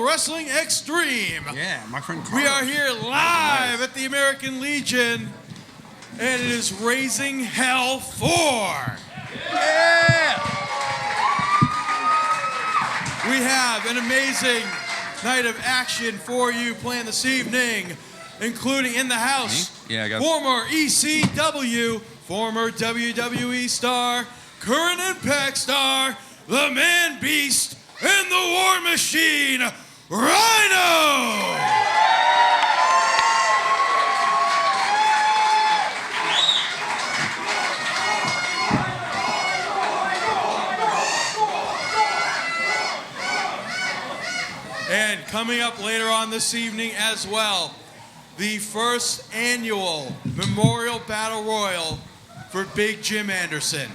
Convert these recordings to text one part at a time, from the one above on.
Wrestling Extreme. Yeah, my friend Carlos. We are here live at the American Legion, and it is Raising Hell 4. Yeah! We have an amazing night of action for you planned this evening, including in the house, former ECW, former WWE star, current Impact star, the Man Beast, and the War Machine, Rhino! And coming up later on this evening as well, the first annual Memorial Battle Royal for Big Jim Anderson.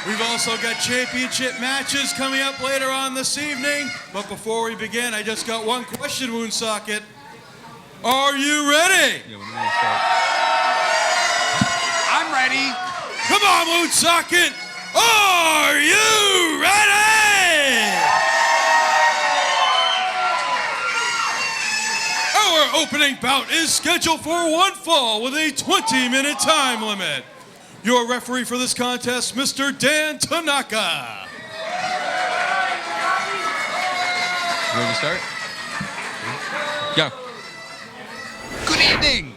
We've also got championship matches coming up later on this evening. But before we begin, I just got one question, Woonsocket. Are you ready? Yeah, when do start? I'm ready. Come on, Woonsocket! Are you ready? Our opening bout is scheduled for one fall with a 20-minute time limit. Your referee for this contest, Mr. Dan Tanaka. You ready to start? Go. Good evening.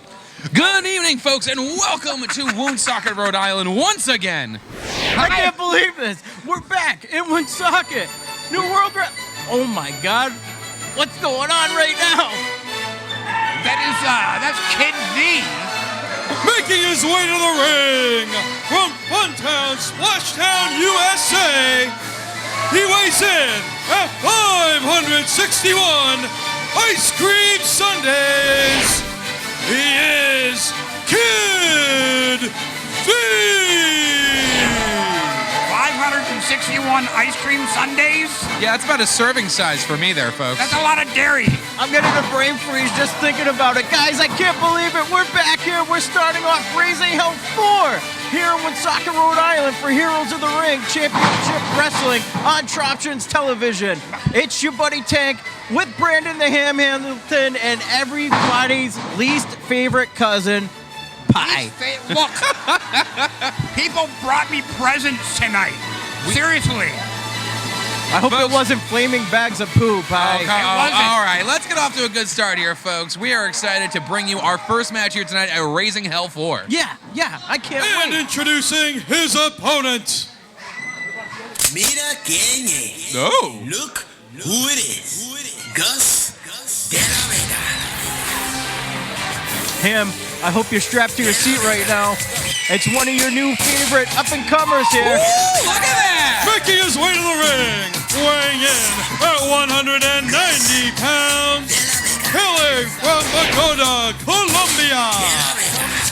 Good evening, folks, and welcome to Woonsocket, Rhode Island once again. I can't believe this. We're back in Woonsocket. New World Oh my God. What's going on right now? That's Kid V. Making his way to the ring from Funtown, Splashtown, USA. He weighs in at 561 Ice Cream Sundays. He is Kid V! 561 ice cream sundaes? Yeah, that's about a serving size for me there, folks. That's a lot of dairy. I'm getting a brain freeze just thinking about it. Guys, I can't believe it. We're back here. We're starting off Raising Hell 4 here in Woonsocket, Rhode Island for Heroes of the Ring Championship Wrestling on Troptions Television. It's your buddy Tank with Brandon the Ham Hamilton and everybody's least favorite cousin, Pie. Look, people brought me presents tonight. Seriously. I hope it wasn't flaming bags of poo, Pie. It wasn't. All right, let's get off to a good start here, folks. We are excited to bring you our first match here tonight at Raising Hell 4. Yeah, I can't And wait. introducing his opponent. Mira quién es. Oh. Look who it is. Gus De La Vega. Ham, I hope you're strapped to your seat right now. It's one of your new favorite up-and-comers here. Ooh, look at that! Making his way to the ring, weighing in at 190 pounds, hailing from Bogota, Colombia,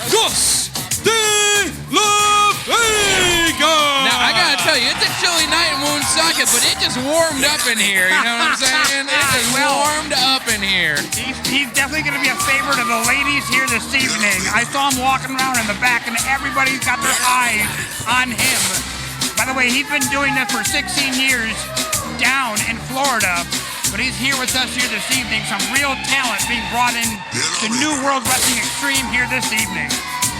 Gus De La Vega! Now, I gotta tell you, it's a chilly night in Woonsocket, but it just warmed up in here, you know what I'm saying? It just warmed up in here. He's definitely going to be a favorite of the ladies here this evening. I saw him walking around in the back, and everybody's got their eyes on him. By the way, he's been doing this for 16 years down in Florida, but he's here with us here this evening. Some real talent being brought in to New World Wrestling Extreme here this evening.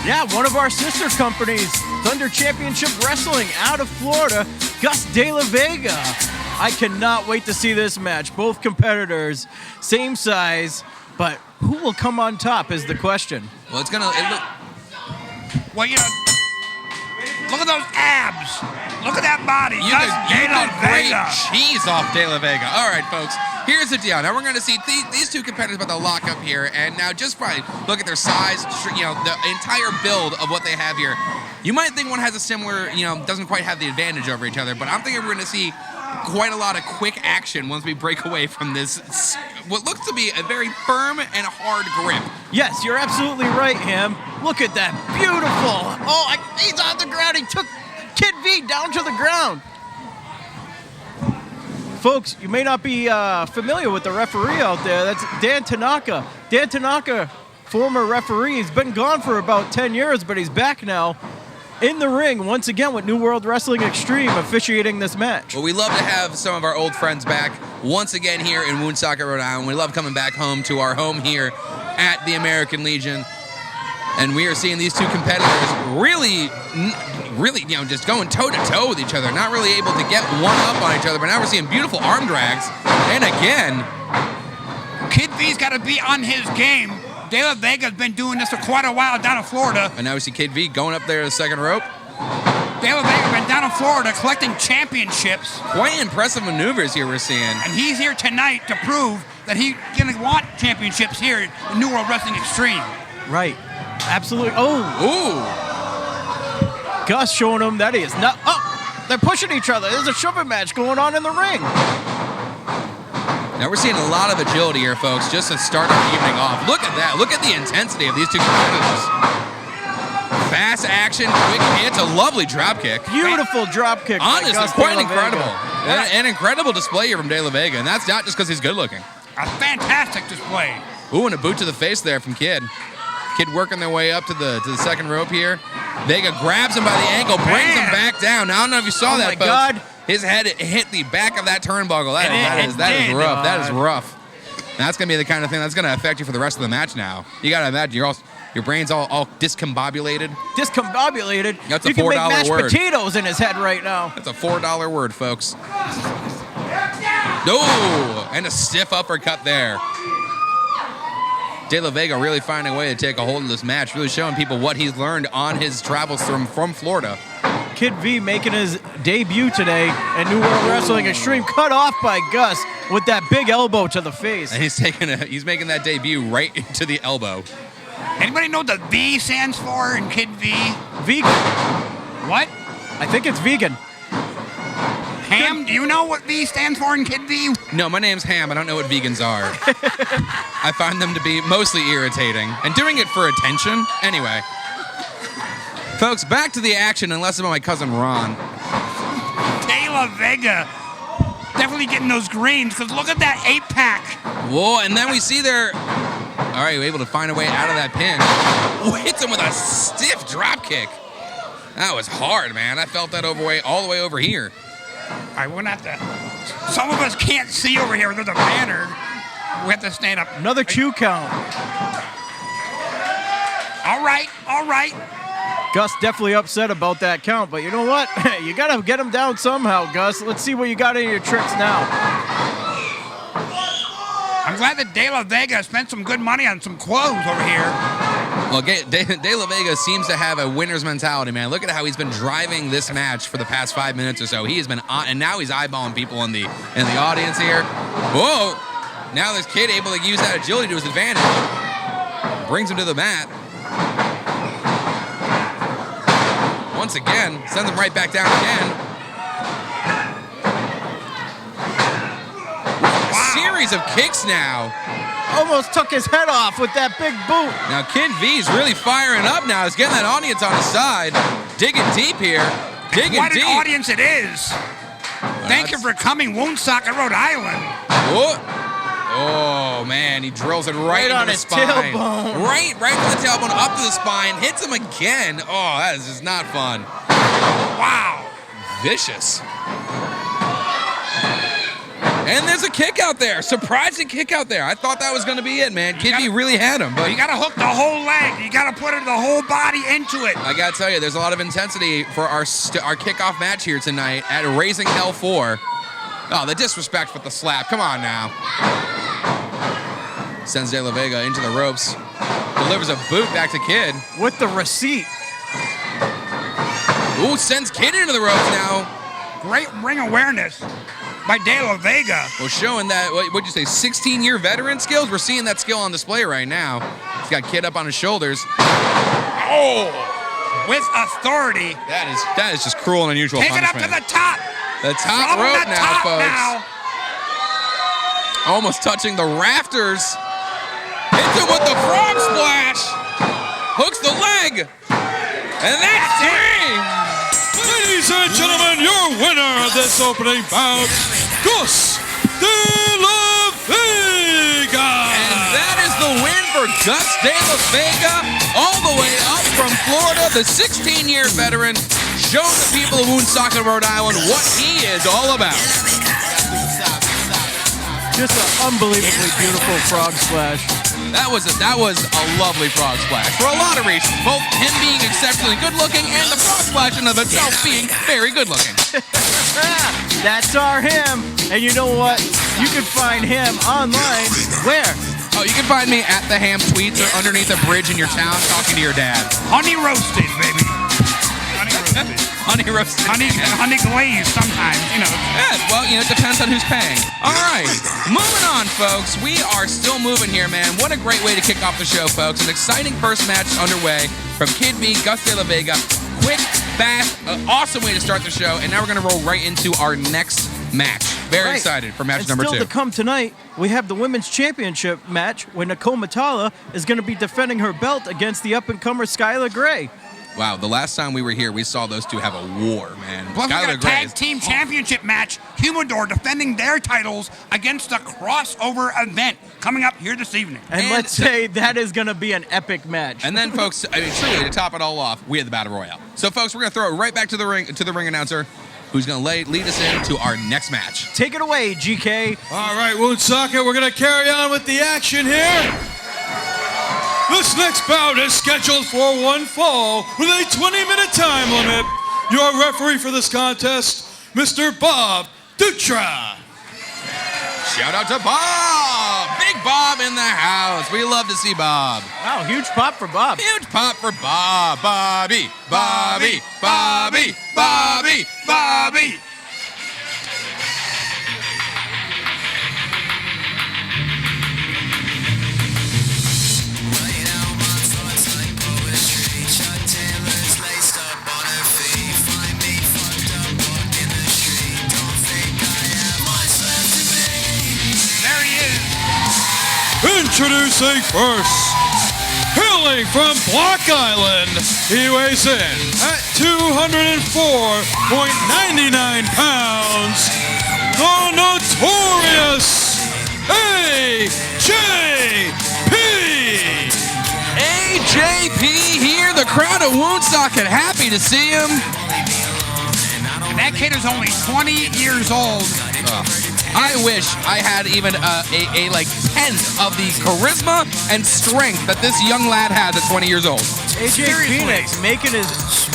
Yeah, one of our sister companies, Thunder Championship Wrestling out of Florida, Gus De La Vega. I cannot wait to see this match. Both competitors, same size, but who will come on top is the question. Well, it's gonna... Well, you know, look at those abs. Look at that body. You Gus could De La great Vega. cheese off De La Vega. All right, folks. Here's the deal. Now we're going to see these two competitors about to lock up here, and now just fine. Look at their size, you know, the entire build of what they have here. You might think one has a similar, you know, doesn't quite have the advantage over each other, but I'm thinking we're going to see quite a lot of quick action once we break away from this, what looks to be a very firm and hard grip. Yes, you're absolutely right, Ham. Look at that. Beautiful. Oh, he's on the ground. He took Kid V down to the ground. Folks, you may not be familiar with the referee out there. That's Dan Tanaka. Dan Tanaka, former referee. He's been gone for about 10 years, but he's back now. in the ring once again with New World Wrestling Extreme officiating this match. Well, we love to have some of our old friends back once again here in Woonsocket, Rhode Island. We love coming back home to our home here at the American Legion. And we are seeing these two competitors really, you know, just going toe-to-toe with each other, not really able to get one up on each other, but now we're seeing beautiful arm drags. And again, Kid V's got to be on his game. De La Vega's been doing this for quite a while down in Florida. and now we see Kid V going up there to the second rope. De La Vega's been down in Florida collecting championships. Quite impressive maneuvers here we're seeing. And he's here tonight to prove that he's going to want championships here in New World Wrestling Extreme. Right. Absolutely. Oh, Ooh. Gus showing him that he is not. Oh, they're pushing each other. There's a shoving match going on in the ring. Now we're seeing a lot of agility here, folks, just to start our evening off. Look at that. Look at the intensity of these two competitors. Fast action, quick hits, a lovely drop kick. Beautiful drop kick. by Honestly, Gus quite De La Vega. incredible. An incredible display here from De La Vega, and that's not just because he's good looking. A fantastic display. Ooh, and a boot to the face there from Kid. Kid working their way up to the second rope here. Vega grabs him by the ankle, brings him back down. Now, I don't know if you saw Oh that, my folks. God. His head hit the back of that turnbuckle. That is rough. That is rough. And that's going to be the kind of thing that's going to affect you for the rest of the match now. You got to imagine your brain's all discombobulated. Discombobulated. That's a you can make $4 mashed word. potatoes in his head right now. That's a $4 word, folks. No, and a stiff uppercut there. De La Vega really finding a way to take a hold of this match, really showing people what he's learned on his travels from Florida. Kid V making his debut today at New World Wrestling Extreme, cut off by Gus with that big elbow to the face. And he's making that debut right into the elbow. Anybody know what the V stands for in Kid V? Vegan. What? I think it's vegan. Ham? Do you know what V stands for in Kid V? No, my name's Ham. I don't know what vegans are. I find them to be mostly irritating and doing it for attention. Anyway. Folks, back to the action, unless about my cousin Ron. De La Vega. Definitely getting those greens, because look at that 8-pack. Whoa, and then we see there. All right, we're able to find a way out of that pin. Oh, hits him with a stiff drop kick. That was hard, man. I felt that all the way over here. All right, we're going to have to... Some of us can't see over here. There's a banner. We have to stand up. Another 2 count. All right. Gus definitely upset about that count, but you know what? You got to get him down somehow, Gus. Let's see what you got in your tricks now. I'm glad that De La Vega spent some good money on some clothes over here. Well, De La Vega seems to have a winner's mentality, man. Look at how he's been driving this match for the past 5 minutes or so. He has been on, and now he's eyeballing people in the audience here. Whoa! Now this kid able to use that agility to his advantage. Brings him to the mat. Once again, sends him right back down again. Wow. Series of kicks now. Almost took his head off with that big boot. Now Kid V's really firing up now. He's getting that audience on his side. Digging deep here. What an audience it is. Thank you for coming, Woonsocket, Rhode Island. Whoa. Oh, man, he drills it right into on the his spine. tailbone. Right to the tailbone, up to the spine, hits him again. Oh, that is just not fun. Wow. Vicious. And there's a kick out there. Surprising kick out there. I thought that was going to be it, man. Kid V really had him. But you got to hook the whole leg. You got to put the whole body into it. I got to tell you, there's a lot of intensity for our kickoff match here tonight at Raising Hell 4. Oh, the disrespect with the slap. Come on now. Sends De La Vega into the ropes. Delivers a boot back to Kid. With the receipt. Ooh, sends Kid into the ropes now. Great ring awareness by De La Vega. Well, showing that, what'd you say, 16-year veteran skills? We're seeing that skill on display right now. He's got Kid up on his shoulders. Oh! With authority. That is just cruel and unusual Take punishment. it up to the top. The top rope now, folks. Almost touching the rafters. Hits him with the frog splash. Hooks the leg. And that's three. Ladies and gentlemen, your winner of this opening bout, Gus De La Vega. And that is the win for Gus De La Vega, all the way up from Florida, the 16-year veteran, showing the people of Woonsocket, Rhode Island, what he is all about. Just an unbelievably beautiful frog splash. That was a lovely frog splash for a lot of reasons, both him being exceptionally good-looking and the frog splash in of itself being very good-looking. That's our him. And you know what? You can find him online. Where? Oh, you can find me at the Ham Tweets or underneath a bridge in your town talking to your dad. Honey roasted, baby. Honey roasted. Honey roasted. Honey glazed sometimes, you know. Yeah, well, it depends on who's paying. All right, moving on, folks. We are still moving here, man. What a great way to kick off the show, folks. An exciting first match underway from Kid V, Gus De La Vega. Quick, fast, awesome way to start the show. And now we're going to roll right into our next match. Very excited for match number 2. Still to come tonight, we have the Women's Championship match where Nakoma Tala is going to be defending her belt against the up-and-comer Skylar Gray. Wow, the last time we were here, we saw those two have a war, man. Plus, we got a tag team championship match. Humidor defending their titles against a crossover event coming up here this evening. And let's say that is going to be an epic match. And then, folks, truly, to top it all off, we had the Battle Royale. So, folks, we're going to throw it right back to the ring announcer, who's going to lead us into our next match. Take it away, GK. All right, Woonsocket, we're going to carry on with the action here. This next bout is scheduled for one fall with a 20-minute time limit. Your referee for this contest, Mr. Bob Dutra. Shout out to Bob! Big Bob in the house. We love to see Bob. Wow, huge pop for Bob. Huge pop for Bob. Bobby, Bobby, Bobby, Bobby, Bobby. Introducing first, hailing from Block Island, he weighs in at 204.99 pounds, the notorious AJP. AJP here, the crowd of Woonsocket happy to see him. That kid is only 20 years old. I wish I had even a tenth of the charisma and strength that this young lad has at 20 years old. AJ Phoenix making his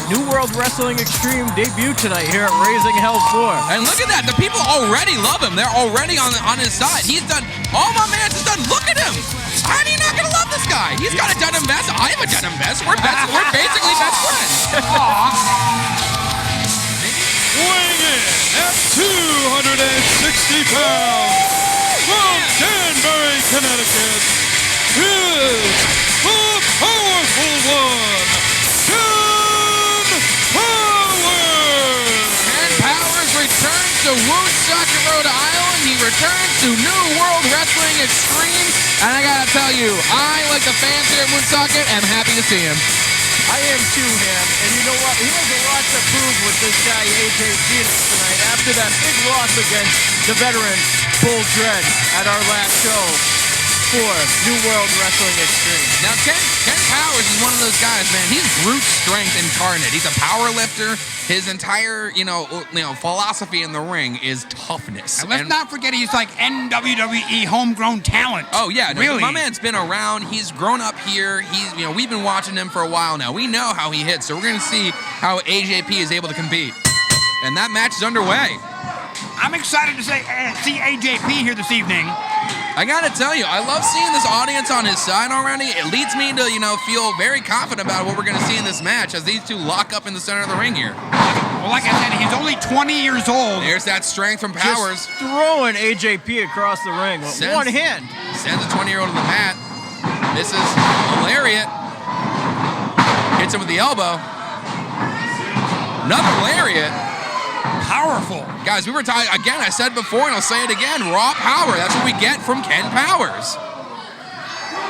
New World Wrestling Extreme debut tonight here at Raising Hell 4. And look at that, the people already love him. They're already on his side. He's done, all my man's has done, look at him. How are you not gonna love this guy? He's got a denim vest, I have a denim vest. We're basically best friends. Weighing in at 260 pounds, from Danbury, Connecticut, is the powerful one, Ken Powers! Ken Powers returns to Woonsocket, Rhode Island. He returns to New World Wrestling Extreme. And I gotta tell you, I, like the fans here at Woonsocket, am happy to see him. I am too, Ham. And you know what? He has a lot to prove with this guy, AJ Phoenix, tonight after that big loss against the veteran Bull Dredd at our last show for New World Wrestling Extreme. Now, Ken Powers is one of those guys, man. He's brute strength incarnate. He's a power lifter. His entire, philosophy in the ring is toughness. And let's not forget he's like NWWE homegrown talent. Oh yeah, really. My man's been around. He's grown up here. We've been watching him for a while now. We know how he hits, so we're gonna see how AJP is able to compete. And that match is underway. I'm excited to see AJP here this evening. I gotta tell you, I love seeing this audience on his side already. It leads me to, feel very confident about what we're gonna see in this match as these two lock up in the center of the ring here. Well, like I said, he's only 20 years old. There's that strength from Powers. Just throwing AJP across the ring with one hand. Sends a 20-year-old to the mat. Misses a lariat. Hits him with the elbow. Another lariat. Powerful. Guys, we were talking, again, I said before and I'll say it again, raw power. That's what we get from Ken Powers.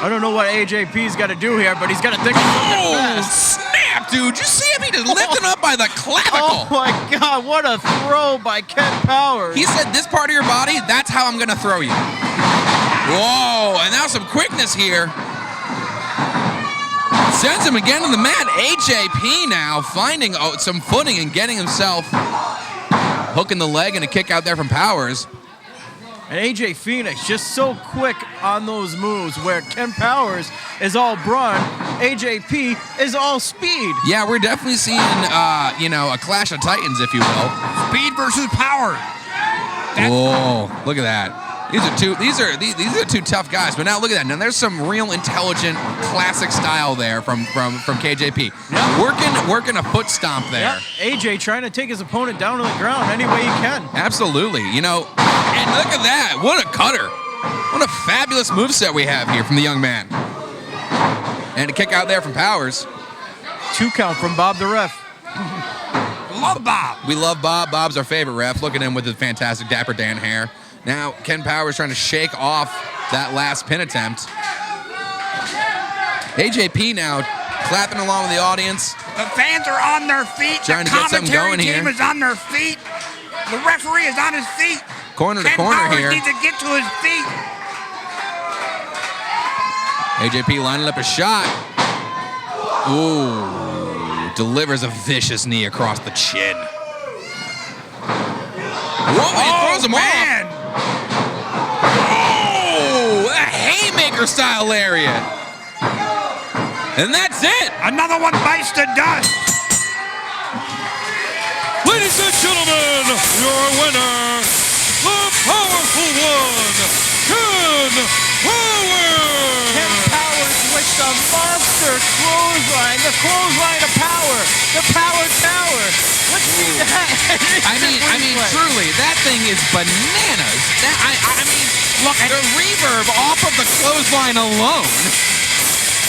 I don't know what AJP's got to do here, but he's got to think of something fast. Snap, dude. You see him? He just lifted up by the clavicle. Oh, my God. What a throw by Ken Powers. He said, this part of your body, that's how I'm going to throw you. Whoa, and now some quickness here. Sends him again to the mat. AJP now finding some footing and getting himself hooking the leg and a kick out there from Powers. And AJ Phoenix just so quick on those moves where Ken Powers is all brawn, AJP is all speed. Yeah, we're definitely seeing, a clash of titans, if you will. Speed versus power. Whoa, look at that. These are two tough guys, but now look at that. Now there's some real intelligent, classic style there from KJP. Yep. Working a foot stomp there. Yep. AJ trying to take his opponent down to the ground any way he can. Absolutely. And look at that. What a cutter. What a fabulous moveset we have here from the young man. And a kick out there from Powers. 2 count from Bob the ref. Love Bob. We love Bob. Bob's our favorite ref. Look at him with his fantastic Dapper Dan hair. Now, Ken Powers trying to shake off that last pin attempt. AJP now clapping along with the audience. The fans are on their feet. Trying the to get something commentary going team here. is on their feet. The referee is on his feet. Corner to Ken corner Powers here. needs to get to his feet. AJP lining up a shot. Ooh, delivers a vicious knee across the chin. Whoa, he throws him off. Oh, a haymaker style lariat. And that's it. Another one bites the dust. Ladies and gentlemen, your winner, the powerful one, Ken Powers. Ken Powers with the monster clothesline, the clothesline of power, the power tower. Let's see that. I mean, truly, that thing is bananas. Look at the reverb off of the clothesline alone.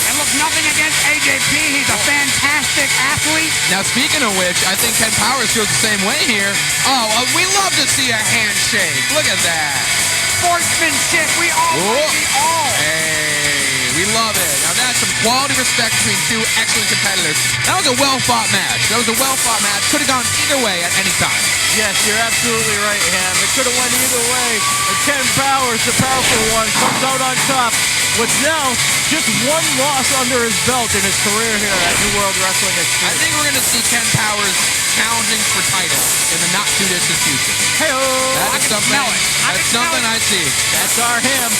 And look, nothing against AJP. He's a fantastic athlete. Now, speaking of which, I think Ken Powers feels the same way here. Oh, we love to see a handshake. Look at that. Sportsmanship. We all like it all. Hey, we love it. Now, that's some quality respect between two excellent competitors. That was a well-fought match. Could have gone either way at any time. Yes, you're absolutely right, Ham. It could have went either way. And Ken Powers, the powerful one, comes out on top with now just 1 loss under his belt in his career here at New World Wrestling Extreme. I think we're going to see Ken Powers challenging for titles in the not-too-distant future. Hey-oh! That is something. That's something I see. That's our Ham.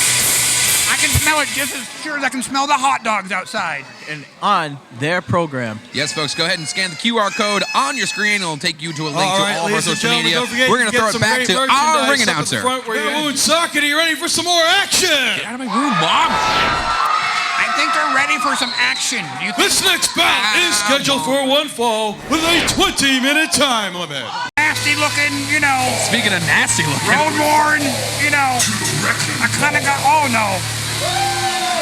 I can smell it just as sure as I can smell the hot dogs outside. And on their program. Yes, folks, go ahead and scan the QR code on your screen. It'll take you to a link to all of our social media. We're going to throw it back to our ring announcer. Woonsocket, are you ready for some more action? Get out of my room, Mom. I think they're ready for some action. This next bout is scheduled for one fall with a 20-minute time limit. Nasty looking, Speaking of nasty looking. road worn, I kind of got, oh no.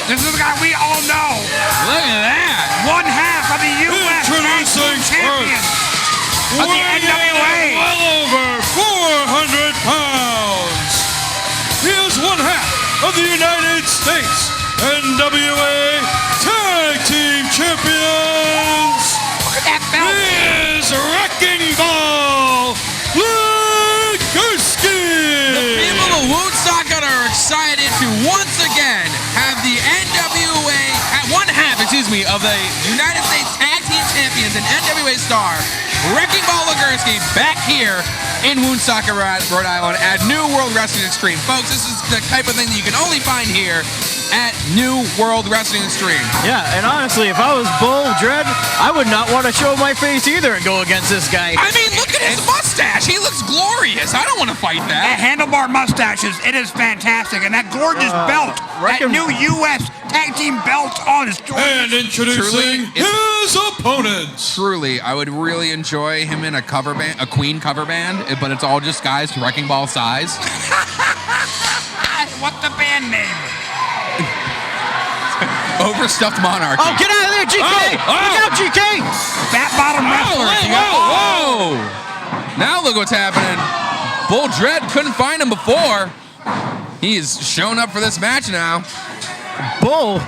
This is the guy we all know. Look at that. 1/2 of the U.S. Introducing champion of the weighing in NWA. well over 400 pounds. He is 1/2 of the United States NWA Tag-Team Champions. Look at that belt. He is Wrecking Ball Legursky. The people of Woonsocket are excited to once again have the NWA, at 1/2, of the United States Tag Team Champions and NWA star, Wrecking Ball Legursky, back here in Woonsocket, Rhode Island at New World Wrestling Extreme. Folks, this is the type of thing that you can only find here at New World Wrestling Extreme. Yeah, and honestly, if I was Bull Dredd, I would not want to show my face either and go against this guy. I mean, look at his mustache. He looks glorious. I don't want to fight That that. handlebar mustaches, it is fantastic. And that gorgeous belt, that new U.S. Tag Team belt on his And introducing his opponents. Truly, I would really enjoy him in a cover band, a Queen cover band, but it's all just guys Wrecking Ball size. What's the band name? Overstuffed Monarchy. Oh, get out of there, GK! Look out, GK! Fat bottom wrestler. Whoa! Now look what's happening. Bull Dredd couldn't find him before. He's shown up for this match now. Bull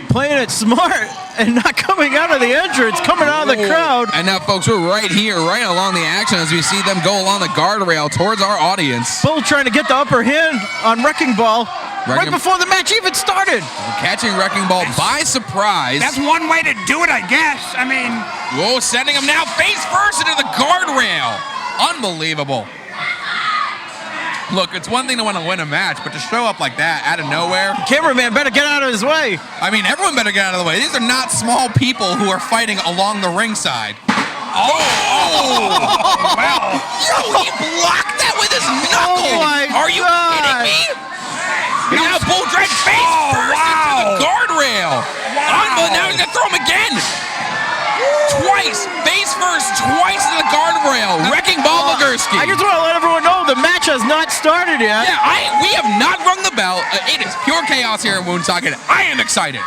playing it smart and not coming out of the entrance, coming out of the crowd. And now, folks, we're right here, right along the action as we see them go along the guardrail towards our audience. Bull trying to get the upper hand on Wrecking Ball. right before the match even started. Catching Wrecking Ball by surprise. That's one way to do it, I guess. I mean... Whoa, sending him now face first into the guardrail. Unbelievable. Look, it's one thing to want to win a match, but to show up like that out of nowhere. Cameraman better get out of his way. I mean, everyone better get out of the way. These are not small people who are fighting along the ringside. Oh! Wow. Yo, he blocked that with his knuckle. Oh my Are you kidding me? Now Bull Dredd face first into the guardrail. Wow. Now he's going to throw him again. Twice, face first, twice in the guardrail. Wrecking Ball Legursky. I just want to let everyone know the match has not started yet. Yeah, we have not rung the bell. It is pure chaos here in Woonsocket. I am excited.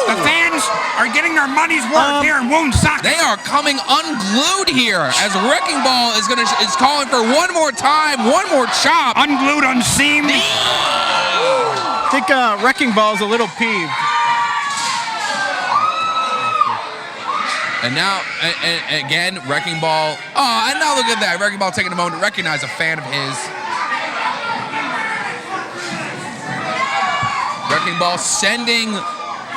The fans are getting their money's worth here in Woonsocket. They are coming unglued here as Wrecking Ball is calling for one more time, one more chop. Unglued, unseamed. I think Wrecking Ball's a little peeved. And now, again, Wrecking Ball. Oh, and now look at that. Wrecking Ball taking a moment to recognize a fan of his. Wrecking Ball sending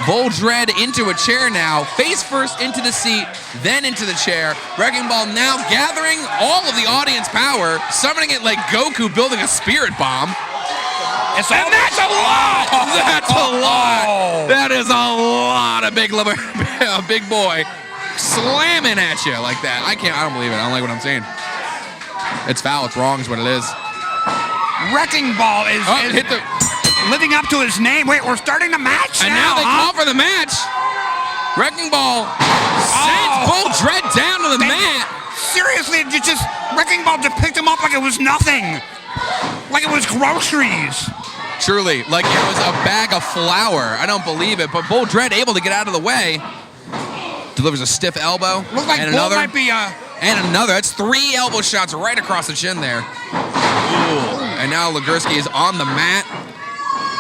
Bull Dredd into a chair now. Face first into the seat, then into the chair. Wrecking Ball now gathering all of the audience power, summoning it like Goku building a spirit bomb. And that's a lot! That's a lot! That is a lot of big boy. Slamming at you like that. I don't believe it. I don't like what I'm saying. It's foul. It's wrong is what it is. Wrecking Ball is living up to his name. Wait, we're starting the match and now they call for the match. Wrecking Ball sends Bull Dredd down to the mat. Seriously, Wrecking Ball just picked him up like it was nothing. Like it was groceries. Truly, like it was a bag of flour. I don't believe it, but Bull Dredd able to get out of the way. Delivers a stiff elbow. Looks like and Bull another. Might be and another. That's 3 elbow shots right across the chin there. Ooh. And now Legursky is on the mat.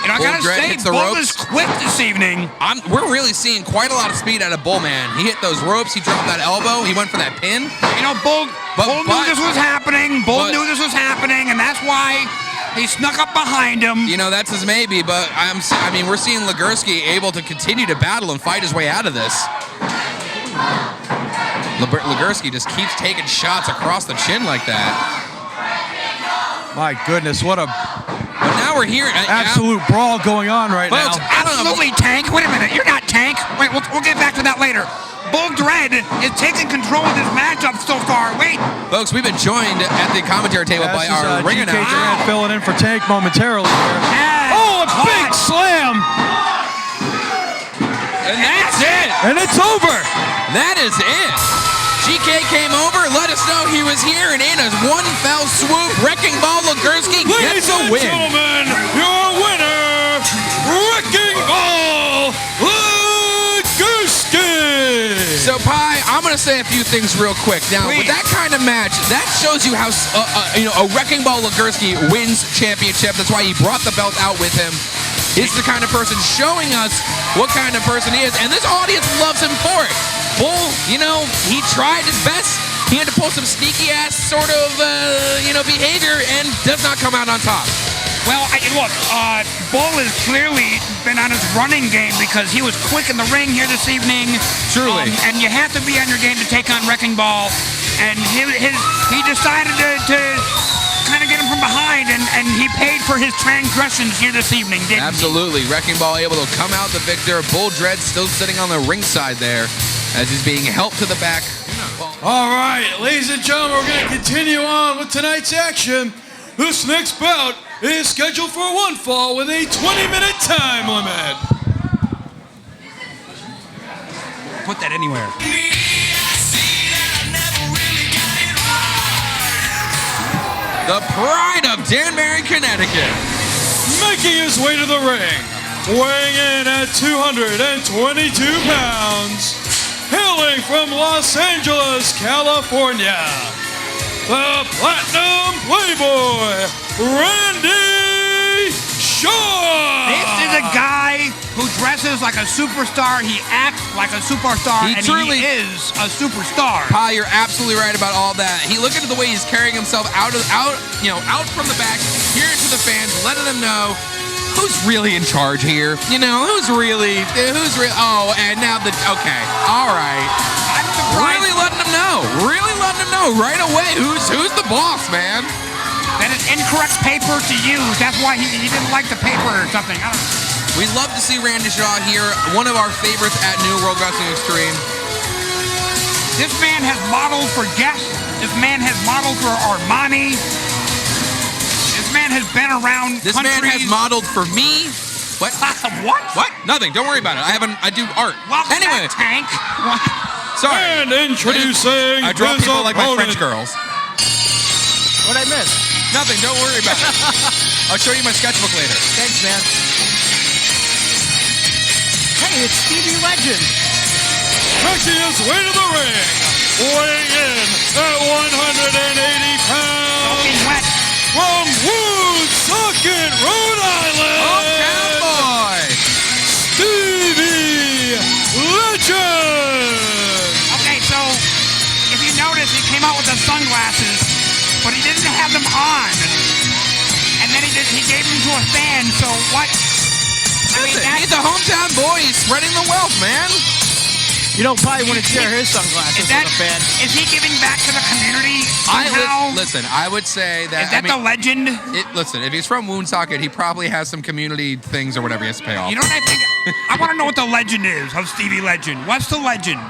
And I gotta say, Bull is quick this evening. We're really seeing quite a lot of speed out of Bull, man. He hit those ropes. He dropped that elbow. He went for that pin. You know, Bull knew this was happening. Bull knew this was happening, and that's why he snuck up behind him. You know, that's his maybe, but I mean, we're seeing Legursky able to continue to battle and fight his way out of this. Legursky just keeps taking shots across the chin like that. My goodness, what a now we're here. Absolute brawl going on right folks, now. Absolutely, Tank. Wait a minute, you're not Tank. Wait, we'll get back to that later. Bull Dredd is taking control of this matchup so far. Wait. Folks, we've been joined at the commentary table by our ring announcer. Filling in for Tank momentarily here. Oh, a big slam! And that's it. And it's over. That is it. GK came over, let us know he was here, and in a one fell swoop, Wrecking Ball Legursky gets a win. Ladies and gentlemen, your winner, Wrecking Ball Legursky. So, Pi, I'm going to say a few things real quick. Now, with that kind of match, that shows you how a Wrecking Ball Legursky wins championship. That's why he brought the belt out with him. He's the kind of person showing us what kind of person he is, and this audience loves him for it. Bull, you know, he tried his best. He had to pull some sneaky-ass sort of, behavior and does not come out on top. Well, look, Bull has clearly been on his running game because he was quick in the ring here this evening. Truly. And you have to be on your game to take on Wrecking Ball. And he decided to kind of get him from behind, and he paid for his transgressions here this evening, didn't he? Absolutely. Wrecking Ball able to come out the victor. Bull Dredd still sitting on the ringside there as he's being helped to the back. All right, ladies and gentlemen, we're going to continue on with tonight's action. This next bout is scheduled for one fall with a 20-minute time limit. Put that anywhere. The pride of Danbury, Connecticut. Making his way to the ring, weighing in at 222 pounds, hailing from Los Angeles, California, the Platinum Playboy, Randy Shawn. This is a guy who dresses dresses like a superstar. He acts like a superstar, He and truly- he is a superstar. Pa, you're absolutely right about all that. Look at the way he's carrying himself out from the back here into the fans, letting them know who's really in charge here. Who's really. Oh, and now okay, all right. I'm surprised. Really letting them know right away who's the boss, man. That is incorrect paper to use. That's why he didn't like the paper or something. I don't know. We'd love to see Randy Shaw here, one of our favorites at New World Wrestling Extreme. This man has modeled for Guess. This man has modeled for Armani. This man has been around This countries. man has modeled for me. What? What? What? Nothing. Don't worry about it. I do art. Welcome Anyway, back, Tank. sorry. And introducing I draw his people like my opponent. French girls. What'd I miss? Nothing. Don't worry about it. I'll show you my sketchbook later. Thanks, man. Hey, it's Stevie Legend. Making his way to the ring, weighing in at 180 pounds, Soaking wet. from Woonsocket, Rhode Island, Oh, cowboy! Stevie Legend. Okay, so if you notice, he came out with the sunglasses, but he didn't have them on. And then he gave them to a fan. So what? Listen, he's a hometown boy. He's spreading the wealth, man. Probably wouldn't share his sunglasses with a fan. Is he giving back to the community somehow? Listen, I would say that. Is that the legend? Listen, if he's from Woonsocket, he probably has some community things or whatever he has to pay off. You know what I think? I want to know what the legend is of Stevie Legend. What's the legend?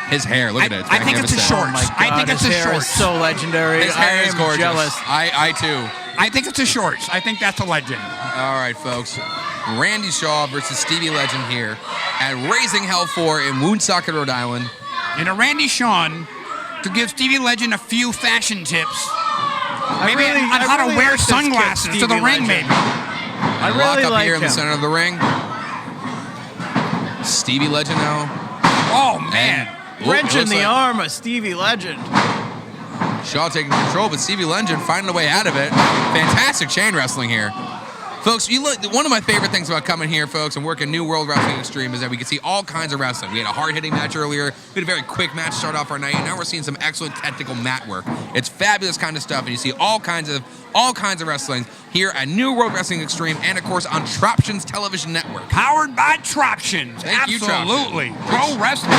His hair, look at it. I think it's his shorts. Oh my God, I think it's his his hair shorts. is so legendary. His hair I is am gorgeous. jealous. I too. I think it's his shorts. I think that's a legend. All right, folks. Randy Shaw versus Stevie Legend here at Raising Hell 4 in Woonsocket, Rhode Island. And a Randy Shawn to give Stevie Legend a few fashion tips. Maybe really- on I how really to wear like this kid, sunglasses to the Stevie ring, Legend. maybe. I Lock really up like here in the him. center of the ring. Stevie Legend now. Oh, man. Ooh, Wrench in looks the like arm of Stevie Legend. Shaw taking control, but Stevie Legend finding a way out of it. Fantastic chain wrestling here. Folks, one of my favorite things about coming here, folks, and working New World Wrestling Extreme is that we can see all kinds of wrestling. We had a hard-hitting match earlier. We had a very quick match to start off our night, and now we're seeing some excellent technical mat work. It's fabulous kind of stuff, and you see all kinds of wrestling here at New World Wrestling Extreme and, of course, on Troptions Television Network. Powered by Troptions. Thank you, Troptions. Absolutely. Pro wrestling.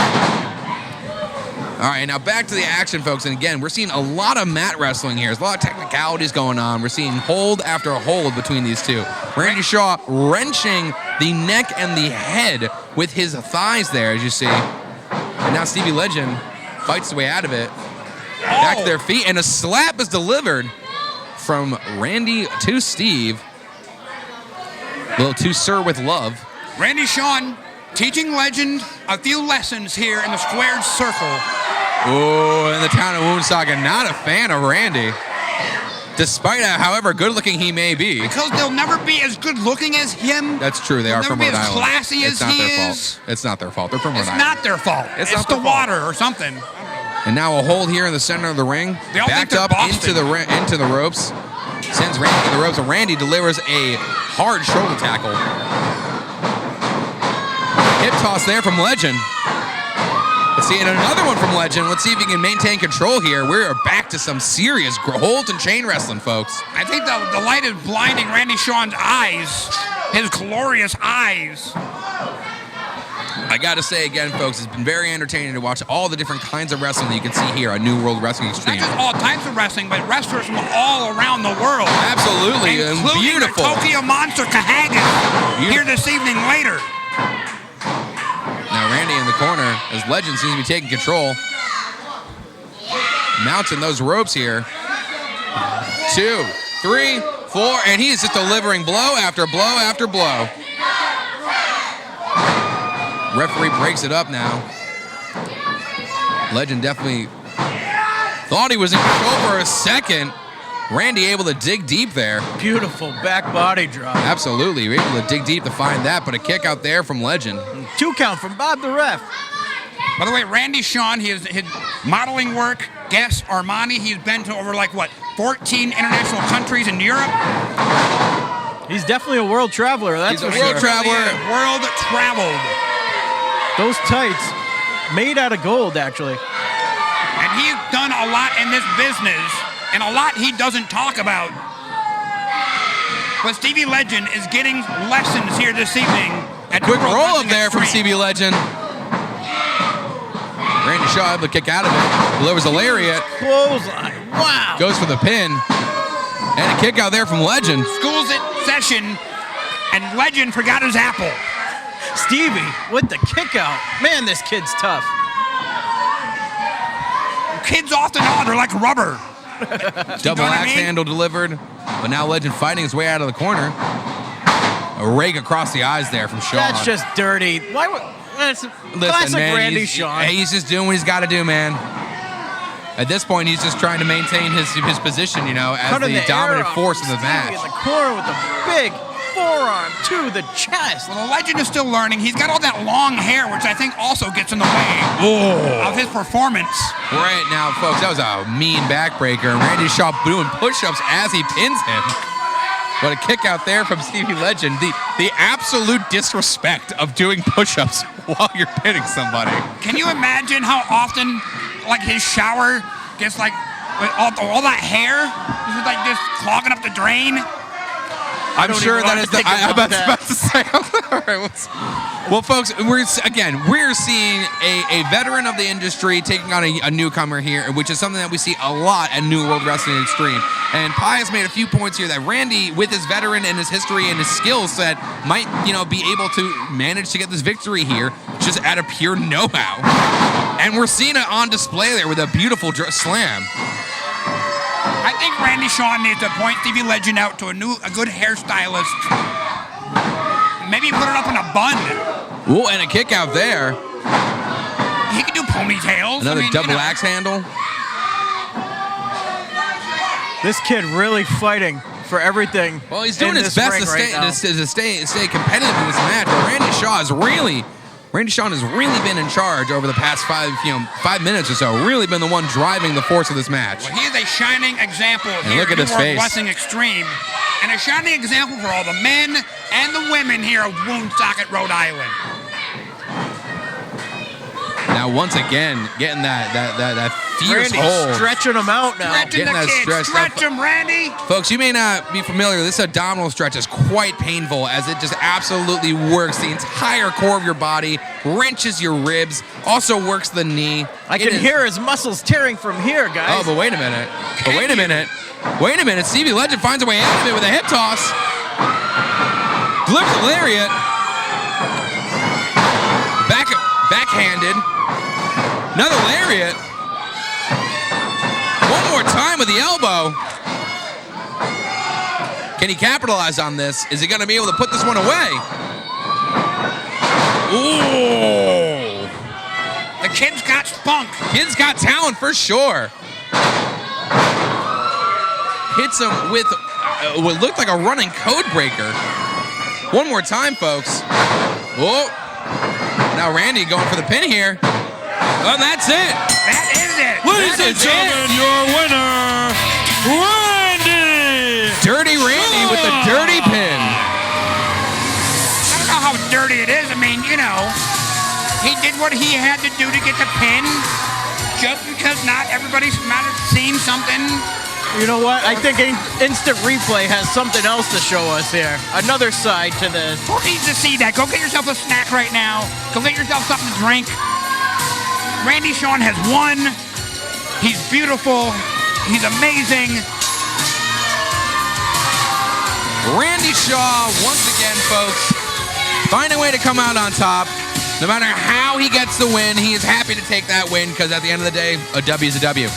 All right, now back to the action, folks. And again, we're seeing a lot of mat wrestling here. There's a lot of technicalities going on. We're seeing hold after hold between these two. Randy Shaw wrenching the neck and the head with his thighs there, as you see. And now Stevie Legend fights the way out of it. Back to their feet, and a slap is delivered from Randy to Steve. A little to Sir with love. Randy Shawn teaching Legend a few lessons here in the squared circle. Oh, in the town of Woonsocket, not a fan of Randy. Despite however good-looking he may be. Because they'll never be as good looking as him. That's true. They are from They'll Rhode never be as Island. classy It's as not he their is. fault. It's not their fault. They're from Rhode It's Island. not their fault. It's It's not the their fault. water or something. And now a hold here in the center of the ring. They all think Backed they're up Boston. into the ropes. Sends Randy to the ropes, and Randy delivers a hard shoulder tackle. Hip toss there from Legend. Let's see, and another one from Legend. Let's see if he can maintain control here. We're back to some serious holds and chain wrestling, folks. I think the light is blinding Randy Shawn's eyes. His glorious eyes. I got to say again, folks, it's been very entertaining to watch all the different kinds of wrestling that you can see here on New World Wrestling Not Extreme. just all types of wrestling, but wrestlers from all around the world. Absolutely, and Including beautiful. the Tokyo Monster Kahagan here this evening later. Now Randy in the corner as Legend seems to be taking control. Mounting those ropes here. 2, 3, 4, and he is just delivering blow after blow after blow. Referee breaks it up now. Legend definitely thought he was in control for a second. Randy able to dig deep there. Beautiful back body drop. Absolutely, able to dig deep to find that, but a kick out there from Legend. 2 count from Bob the ref. By the way, Randy Shawn, his modeling work, Guess, Armani, he's been to over 14 international countries in Europe. He's definitely a world traveler, that's He's a for world sure. traveler. World traveled. Those tights, made out of gold, actually. And he's done a lot in this business, and a lot he doesn't talk about. But Stevie Legend is getting lessons here this evening. Quick roll up there from Stevie Legend. Randy Shaw able to kick out of it. Delivers a lariat. Clothesline. Wow. Goes for the pin. And a kick out there from Legend. School's in session, and Legend forgot his apple. Stevie with the kick out. Man, this kid's tough. Kids off and on are like rubber. Double axe handle delivered. But now Legend fighting his way out of the corner. A rake across the eyes there from Shawn. That's just dirty. Why would... That's classic man, Randy Shawn. He's just doing what he's got to do, man. At this point, he's just trying to maintain his position, you know, as the dominant force of the match. In the corner with the big forearm to the chest. Well, the Legend is still learning. He's got all that long hair, which I think also gets in the way of his performance. Right now, folks, that was a mean backbreaker. Randy Shaw doing push-ups as he pins him. What a kick out there from Stevie Legend. The absolute disrespect of doing push-ups while you're pinning somebody. Can you imagine how often, like, his shower gets, like, with all that hair? This is, like, just clogging up the drain. I'm sure that is I'm about to say. All right, well, folks, we're seeing a veteran of the industry taking on a newcomer here, which is something that we see a lot at New World Wrestling Extreme. And Pi has made a few points here that Randy, with his veteran and his history and his skill set, might, you know, be able to manage to get this victory here just out of pure know-how. And we're seeing it on display there with a beautiful slam. I think Randy Shawn needs to point Stevie Legend out to a good hairstylist. Maybe put it up in a bun. Ooh, and a kick out there. He can do ponytails. Another double axe handle. This kid really fighting for everything. Well, he's doing his best to stay competitive in this match. But Randy Shawn has really been in charge over the past 5 minutes or so. Really been the one driving the force of this match. Well, he is a shining example here at New World Wrestling Extreme, and a shining example for all the men and the women here of Woonsocket, Rhode Island. Now, once again, getting that fierce Randy hold. Stretching him out now. Stretching the kid. Stretch him, Randy. Folks, you may not be familiar. This abdominal stretch is quite painful as it just absolutely works the entire core of your body, wrenches your ribs, also works the knee. I can hear his muscles tearing from here, guys. Oh, but wait a minute. Wait a minute. Stevie Legend finds a way out of it with a hip toss. Delivers a lariat. Backhanded. Another lariat. One more time with the elbow. Can he capitalize on this? Is he going to be able to put this one away? Ooh. The kid's got spunk. Kid's got talent for sure. Hits him with what looked like a running code breaker. One more time, folks. Whoa. Now Randy going for the pin here. Well, that's it. That is it. Ladies and gentlemen, your winner, Randy. Dirty Randy with the dirty pin. I don't know how dirty it is. I mean, you know, he did what he had to do to get the pin. Just because not everybody might have seen something. You know what? I think Instant Replay has something else to show us here. Another side to this. Who needs to see that? Go get yourself a snack right now. Go get yourself something to drink. Randy Shawn has won. He's beautiful. He's amazing. Randy Shaw, once again, folks, find a way to come out on top. No matter how he gets the win, he is happy to take that win because at the end of the day, a W is a W.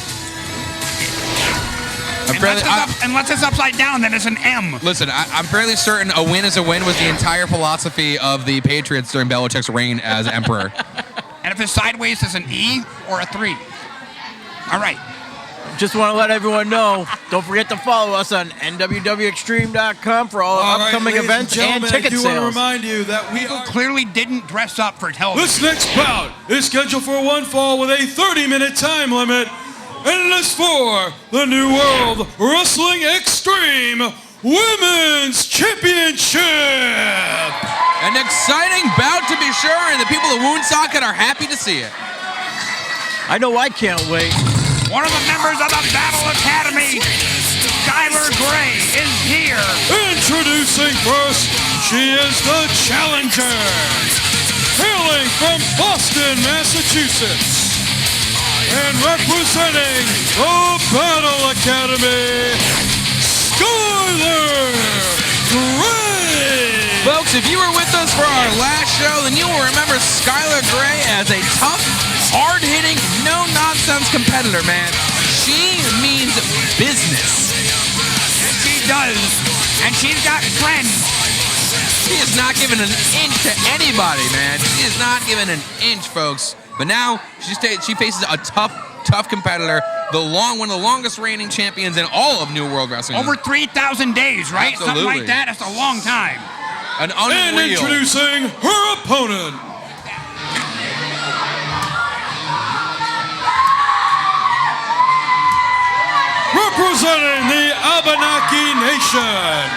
Unless it's upside down, then it's an M. Listen, I'm fairly certain a win is a win was the entire philosophy of the Patriots during Belichick's reign as emperor. And if it's sideways, it's an E or a 3. All right. Just want to let everyone know, don't forget to follow us on NWWExtreme.com for all upcoming events and ticket sales. I do want to remind you that we clearly didn't dress up for television. This next bout is scheduled for one fall with a 30-minute time limit. And it is for the New World Wrestling Extreme Women's Championship. An exciting bout to be sure, and the people of Woonsocket are happy to see it. I know I can't wait. One of the members of the Battle Academy, Skylar Gray, is here. Introducing first, she is the challenger. Hailing from Boston, Massachusetts. And representing the Battle Academy, Skylar Gray. Folks, if you were with us for our last show, then you will remember Skylar Gray as a tough, hard-hitting, no-nonsense competitor, man. She means business. She does. And she's got friends. She is not giving an inch to anybody, man. She is not giving an inch, folks. But now she faces a tough competitor, one of the longest reigning champions in all of New World Wrestling. Over 3,000 days, right? Absolutely. Something like that. That's a long time. An unreal. And introducing her opponent. Representing the Abenaki Nation,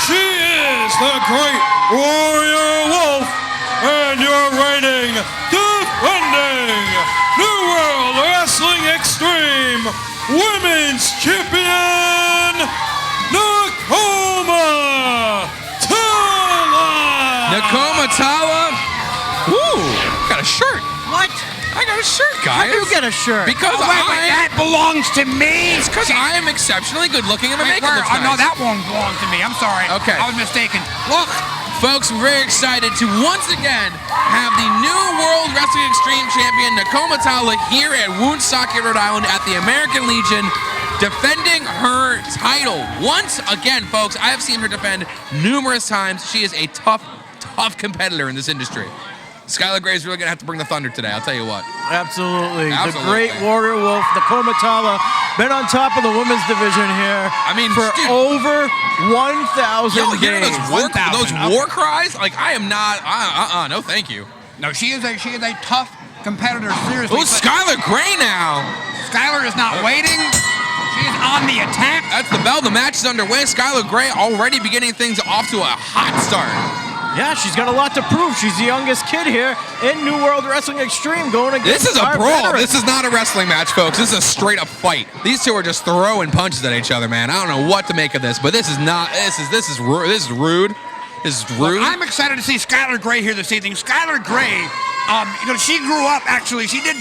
she is the Great Warrior Wolf, and your reigning, defending New World Wrestling Extreme Women's Champion, Nakoma Tala. Nakoma Tala. Woo! Got a shirt. What? I got a shirt, guys. How do you get a shirt? Because That belongs to me. It's because I am exceptionally good looking and my makeup looks nice. No, that won't belong to me. I'm sorry. Okay. I was mistaken. Look. Folks, we're very excited to once again have the new World Wrestling Extreme Champion Nakoma Tala here at Woonsocket, Rhode Island at the American Legion, defending her title. Once again, folks, I have seen her defend numerous times. She is a tough competitor in this industry. Skylar Gray is really going to have to bring the thunder today, I'll tell you what. Absolutely. The Great Warrior Wolf, Nakoma Tala, been on top of the women's division here for over 1,000 days. Those war cries? Like, I am not, no thank you. No, she is a tough competitor, seriously. Oh, Skylar Gray now. Skylar is not waiting. She is on the attack. That's the bell. The match is underway. Skylar Gray already beginning things off to a hot start. Yeah, she's got a lot to prove. She's the youngest kid here in New World Wrestling Extreme going against This is a our brawl. veterans. This is not a wrestling match, folks. This is a straight up fight. These two are just throwing punches at each other, man. I don't know what to make of this, but this is not. This is rude. This is rude. Look, I'm excited to see Skylar Gray here this evening. Skylar Gray, she grew up actually. She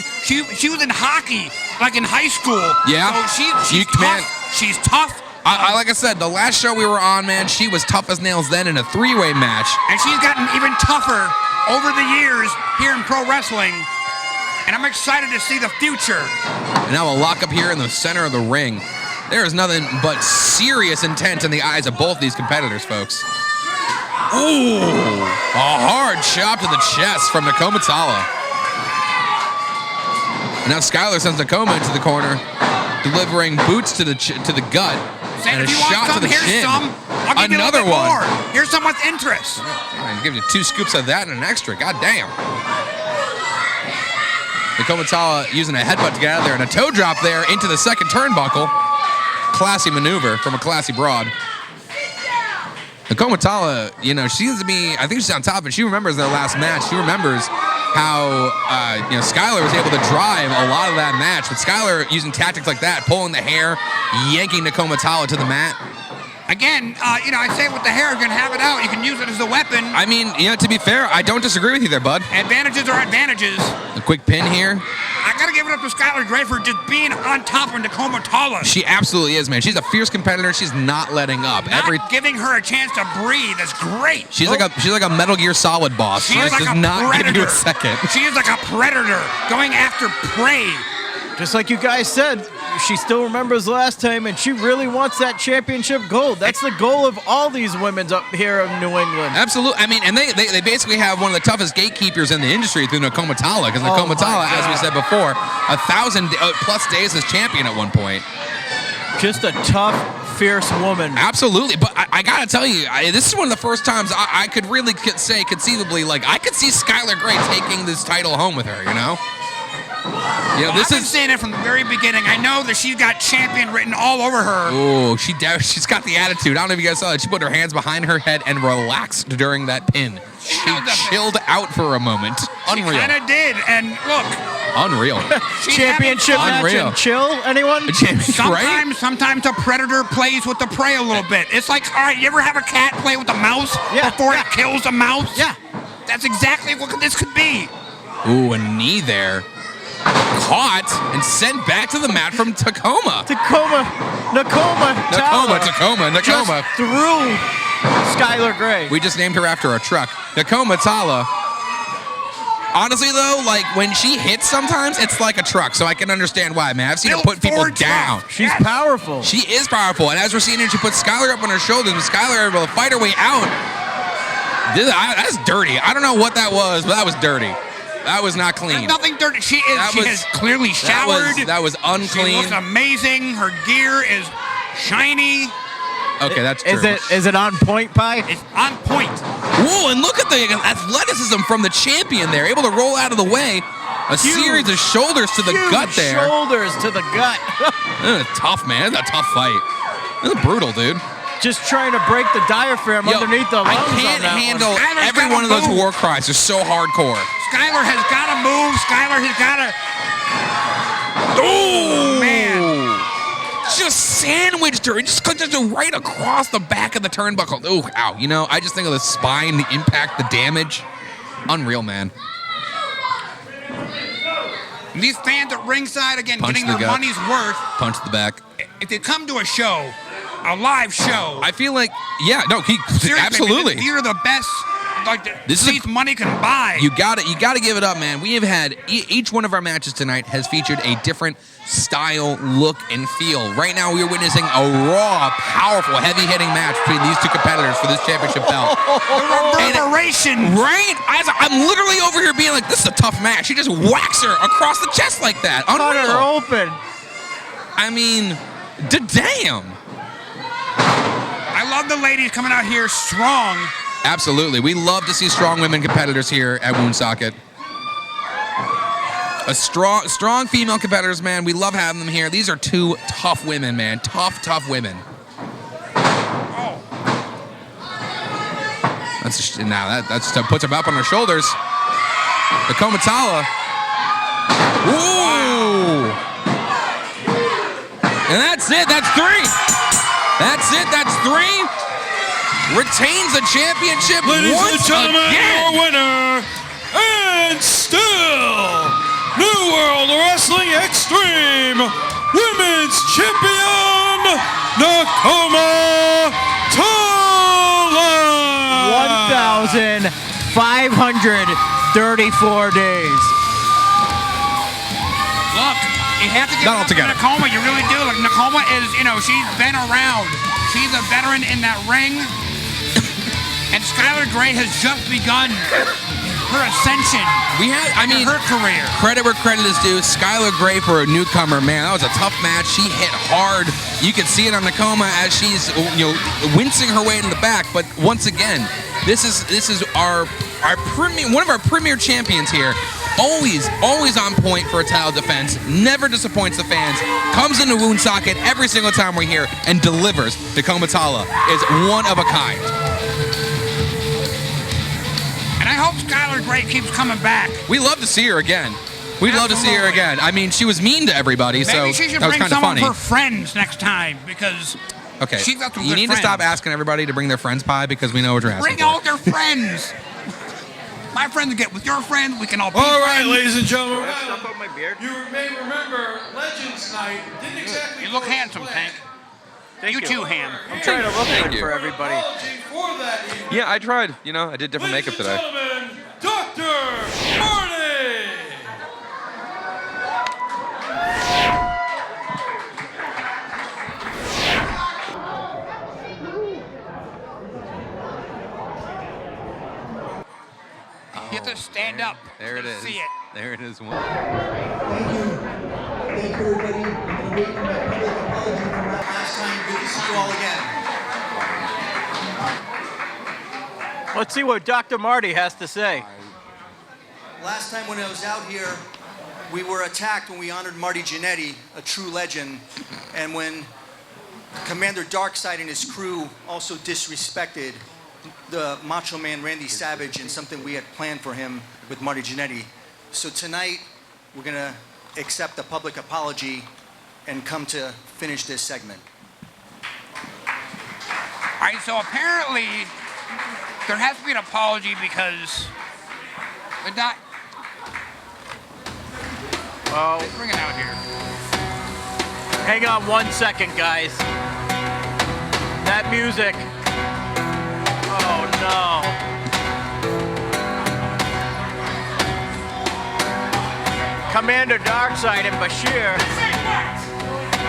was in hockey, like in high school. Yeah. So she's tough. Man. She's tough. Like I said, the last show we were on, man, she was tough as nails then in a three-way match. And she's gotten even tougher over the years here in pro wrestling. And I'm excited to see the future. And now a lockup here in the center of the ring. There is nothing but serious intent in the eyes of both these competitors, folks. Ooh, a hard chop to the chest from Nakoma Tala. And now Skylar sends Nakoma into the corner, delivering boots to the gut. And a shot to the chin. I'll give Another you a little bit one. More. Here's some with interest. Man, give you 2 scoops of that and an extra. God damn. Nakoma Tala using a headbutt to get out of there and a toe drop there into the second turnbuckle. Classy maneuver from a classy broad. Nakoma Tala, she seems to be, I think she's on top of it. She remembers their last match. She remembers how, Skylar was able to drive a lot of that match. But Skylar using tactics like that, pulling the hair, yanking Nakoma Tala to the mat. Again, I say with the hair, you can have it out. You can use it as a weapon. I mean, to be fair, I don't disagree with you there, bud. Advantages are advantages. A quick pin here. I gotta give it up to Skylar Gray for just being on top of Nakoma Tala. She absolutely is, man. She's a fierce competitor. She's not letting up. Giving her a chance to breathe is great. She's like a Metal Gear Solid boss. She is like does a not predator. give you a second. She is like a predator going after prey. Just like you guys said, she still remembers last time, and she really wants that championship gold. That's the goal of all these women up here in New England. Absolutely. I mean, and they basically have one of the toughest gatekeepers in the industry through Nakoma Tala, because Nakoma Tala, as we said before, 1,000 plus days as champion at one point. Just a tough, fierce woman. Absolutely. But I got to tell you, this is one of the first times I could really say conceivably, I could see Skylar Gray taking this title home with her, Yeah, I've been saying it from the very beginning. I know that she's got champion written all over her. Oh, she's got the attitude. I don't know if you guys saw it. She put her hands behind her head and relaxed during that pin. She chilled out for a moment. Unreal. She kind of did, and look. Unreal. Championship match and chill, anyone? Sometimes a predator plays with the prey a little bit. It's like, all right, you ever have a cat play with a mouse before it kills a mouse? Yeah. That's exactly what this could be. Ooh, a knee there. Caught and sent back to the mat from Nakoma. Nakoma. Just through Skylar Gray. We just named her after a truck. Nakoma Tala. Honestly, though, like when she hits sometimes, it's like a truck, so I can understand why, man. I've seen her put people down. She's powerful. She is powerful, and as we're seeing her, she puts Skylar up on her shoulders, and Skylar able to fight her way out. That's dirty. I don't know what that was, but that was dirty. That was not clean. There's nothing dirty. She has clearly showered. That was unclean. She looks amazing. Her gear is shiny. Okay, that's true. Is it on point, Pie? It's on point. Whoa, and look at the athleticism from the champion there. Able to roll out of the way. A series of shoulders to the gut there. Shoulders to the gut. Tough, man. That's a tough fight. This is brutal, dude. Just trying to break the diaphragm underneath the lungs. I can't handle every one of those war cries. They're so hardcore. Skylar has got to move. Skylar has got to... Oh, man. Just sandwiched her. It just right across the back of the turnbuckle. Oh, ow. You know, I just think of the spine, the impact, the damage. Unreal, man. These fans at ringside, again, getting their money's worth. Punch the back. If they come to a show, a live show. I feel like, absolutely. These are the best. Like money can buy. You got to give it up, man. We have had each one of our matches tonight has featured a different style, look, and feel. Right now, we are witnessing a raw, powerful, heavy-hitting match between these two competitors for this championship belt. The reverberation, right? I'm literally over here being like, "This is a tough match." She just whacks her across the chest like that. Unreal. Cut her open. I mean, damn. I love the ladies coming out here strong. Absolutely. We love to see strong women competitors here at Woonsocket. A strong female competitors, man. We love having them here. These are two tough women, man. Tough women. That's puts her up on her shoulders. Nakoma Tala. Ooh. And that's it. That's three. That's it. That's three. Retains the championship Ladies once and gentlemen, again. your winner, and still New World Wrestling Extreme Women's Champion, Nakoma Tala. 1,534 days. Look, you have to give it up to Nakoma. You really do. Like, Nakoma is, she's been around. She's a veteran in that ring. And Skylar Gray has just begun her ascension. Her career. Credit where credit is due. Skylar Gray for a newcomer, man. That was a tough match. She hit hard. You can see it on Nakoma as she's wincing her way in the back. But once again, this is our one of our premier champions here. Always on point for a title defense. Never disappoints the fans. Comes into Woonsocket every single time we're here and delivers. Nakoma Tala is one of a kind. I hope Skylar Gray keeps coming back. We love to see her again. We'd love to see her again. I mean, she was mean to everybody, so maybe she should that was bring kind of some funny. of her friends next time because she's got some you good need friends. to stop asking everybody to bring their friends pie because we know what you're asking. Bring all their friends. My friends get with your friends. We can all be All right, friends. ladies and gentlemen. You may remember Legends Night didn't exactly. You look handsome, Tank. You too, Ham. I'm trying to look good for everybody. Yeah, I tried. I did different makeup today. Dr. Marty! You have to stand up. There it is. See it. There it is. Thank you. Thank you, everybody. I'm going to wait for my public apology from last time. Good to see you all again. Let's see what Dr. Marty has to say. Last time when I was out here, We were attacked when we honored Marty Jannetty, a true legend, and when Commander Darkside and his crew also disrespected the Macho Man Randy Savage and something we had planned for him with Marty Jannetty. So tonight, we're gonna accept a public apology and come to finish this segment. All right, so apparently there has to be an apology because the doc. Oh, Let's bring it out here. hang on 1 second, guys. That music. Oh no. Commander Darkside and Bashir.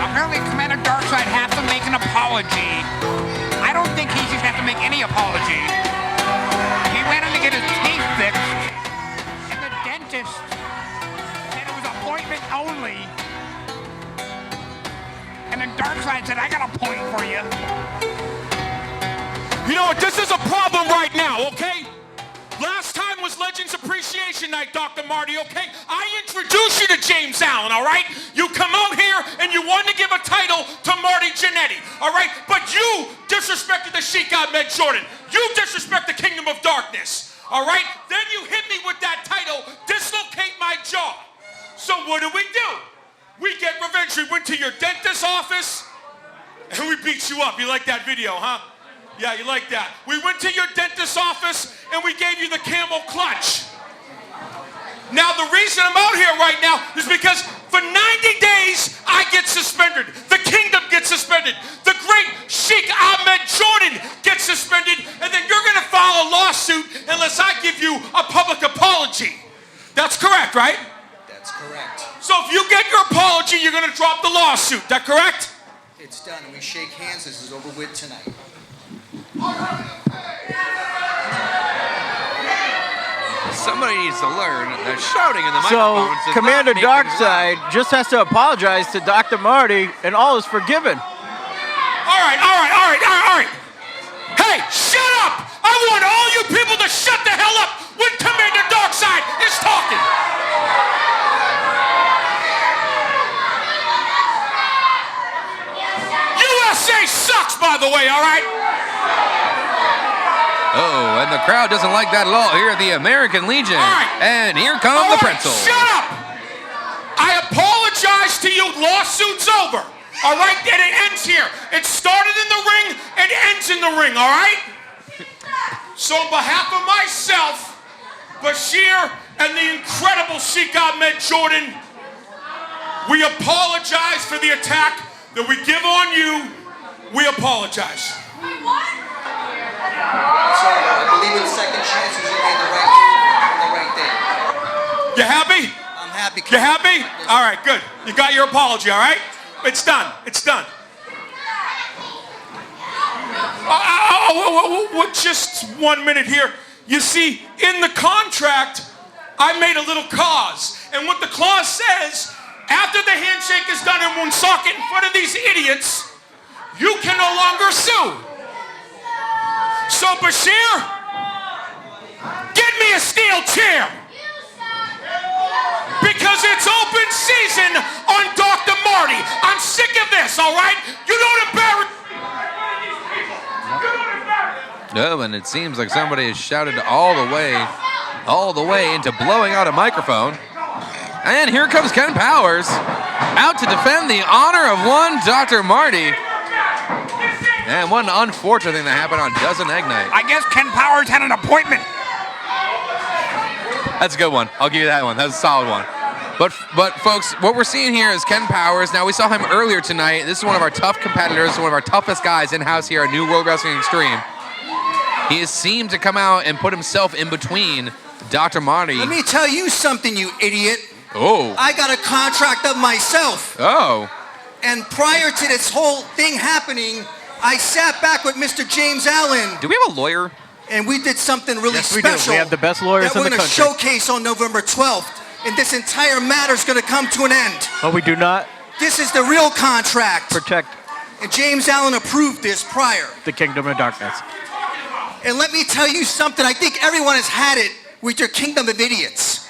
Apparently Commander Darkside has to make an apology. I don't think he should have to make any apology. He went in to get his teeth fixed, and the dentist said it was appointment only. And then Darkside said, I got a point for you. You know what? This is a problem right now, okay? Last time was Legends Appreciation Night, Dr. Marty, okay? I introduced you to James Allen, all right? You come out here and you wanted to give a title to Marty Jannetty, all right? But you disrespected the Sheik Ahmed Jordan. You disrespect the Kingdom of Darkness, all right? Then you hit me with that title, dislocate my jaw. So what do? We get revenge. We went to your dentist's office and we beat you up. You like that video, huh? Yeah, you like that. We went to your dentist's office and we gave you the camel clutch. Now, the reason I'm out here right now is because for 90 days, I get suspended. The kingdom gets suspended. The great Sheik Ahmed Jordan gets suspended, and then you're going to file a lawsuit unless I give you a public apology. That's correct, right? That's correct. So if you get your apology, you're going to drop the lawsuit. That correct? It's done. We shake hands. This is over with tonight. Somebody needs to learn that shouting in the microphone. So Commander Darkside just has to apologize to Dr. Marty, and all is forgiven. All right. Hey, shut up! I want all you people to shut the hell up when Commander Darkside is talking. USA sucks, by the way, all right? Oh, and the crowd doesn't like that at all. Here at the American Legion. All right. And here come All the right, pretzels. shut up! I apologize to you. Lawsuit's over. All right? And it ends here. It started in the ring and ends in the ring, all right? So on behalf of myself, Bashir, and the incredible Sheik Ahmed Jordan, we apologize for the attack that we give on you. We apologize. So I believe in second chances. You made the right thing. You happy? I'm happy. You happy? All right, good. You got your apology, all right? It's done. It's done. Just 1 minute here. You see, in the contract, I made a little clause. And what the clause says, after the handshake is done in Woonsocket in front of these idiots, you can no longer sue. So, Bashir, get me a steel chair. Because it's open season on Dr. Marty. I'm sick of this, all right? You don't embarrass. Oh, and it seems like somebody has shouted all the way into blowing out a microphone. And here comes Ken Powers, out to defend the honor of one Dr. Marty. And one unfortunate thing that happened on Dozen Egg Night. I guess Ken Powers had an appointment. That's a good one. I'll give you that one. That's a solid one. But folks, what we're seeing here is Ken Powers. Now, we saw him earlier tonight. This is one of our tough competitors, one of our toughest guys in-house here at New World Wrestling Extreme. He has seemed to come out and put himself in between Dr. Marty. Let me tell you something, you idiot. Oh. I got a contract of myself. Oh. And prior to this whole thing happening, I sat back with Mr. James Allen. Do we have a lawyer? And we did something really Yes, we special. do. We have the best lawyers that in the we're going to country. showcase on November 12th. And this entire matter is going to come to an end. But we do not This is the real contract. protect And James Allen approved this prior. the Kingdom of Darkness. And let me tell you something. I think everyone has had it with your Kingdom of Idiots.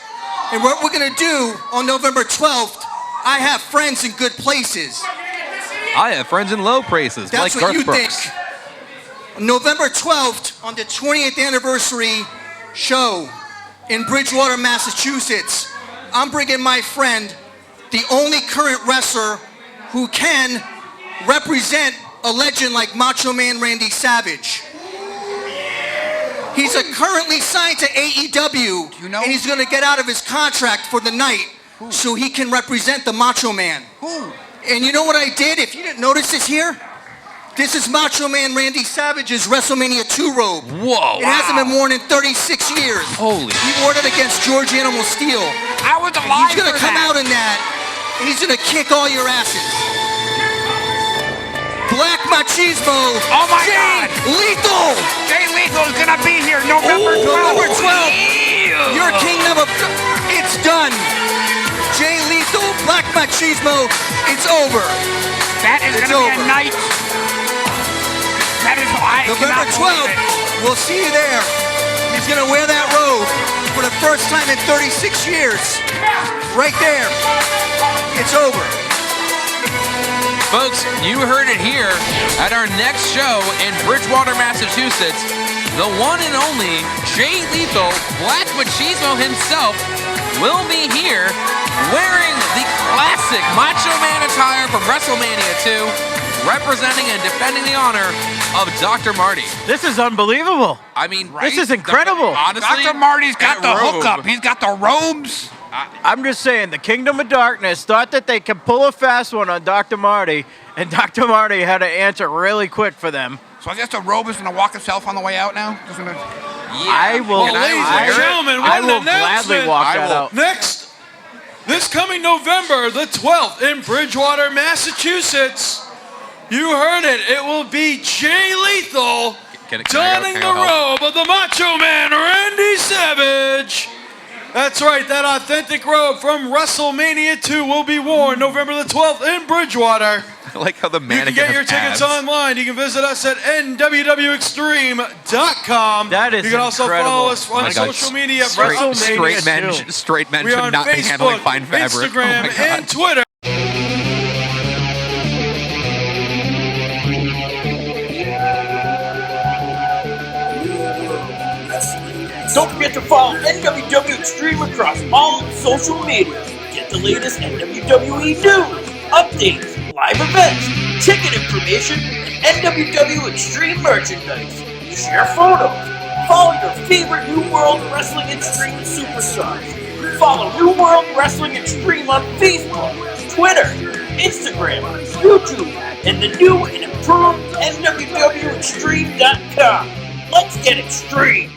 And what we're gonna do on November 12th, I have friends in good places. I have friends in low places, That's like what you Garth Brooks. think. November 12th, on the 20th anniversary show in Bridgewater, Massachusetts, I'm bringing my friend, the only current wrestler who can represent a legend like Macho Man Randy Savage. He's currently signed to AEW, and he's going to get out of his contract for the night so he can represent the Macho Man. And you know what I did? If you didn't notice this here, this is Macho Man Randy Savage's WrestleMania 2 robe. Whoa! It hasn't been worn in 36 years. Holy! He wore it against George Animal Steel. I was alive. He's going to come out in that, and he's going to kick all your asses. Black Machismo. Oh my Jay God! Lethal. Jay Lethal is gonna be here November 12th. November 12th. Your kingdom of... It's done. Jay Lethal, Black Machismo, it's over. That is gonna be a night. That is... November 12th, we'll see you there. He's gonna wear that robe for the first time in 36 years. Right there. It's over. Folks, you heard it here at our next show in Bridgewater, Massachusetts. The one and only Jay Lethal, Black Machismo himself, will be here wearing the classic Macho Man attire from WrestleMania 2, representing and defending the honor of Dr. Marty. This is unbelievable. I mean, This is incredible. Honestly, Dr. Marty's got the that robe. hookup. He's got the robes. I'm just saying, the Kingdom of Darkness thought that they could pull a fast one on Dr. Marty, and Dr. Marty had to answer really quick for them. So I guess the robe is gonna walk itself on the way out now. Just gonna... I will. Well, ladies and gentlemen, I what will an gladly announcement. walk that out. Next, this coming November the 12th in Bridgewater, Massachusetts, you heard it. It will be Jay Lethal donning the robe of the Macho Man Randy Savage. That's right, that authentic robe from WrestleMania 2 will be worn November the 12th in Bridgewater. I like how the You mannequin can get your has tickets abs. online. You can visit us at NWWExtreme.com. That is You can also incredible. follow us Oh on my God, social media. WrestleMania straight men We are should on not be handling Facebook, fine fabric. Instagram, Oh my God. and Twitter. Don't forget to follow NWW Extreme across all social media. Get the latest NWWE news, updates, live events, ticket information, and NWW Extreme merchandise. Share photos. Follow your favorite New World Wrestling Extreme superstars. Follow New World Wrestling Extreme on Facebook, Twitter, Instagram, YouTube, and the new and improved NWWExtreme.com. Let's get extreme!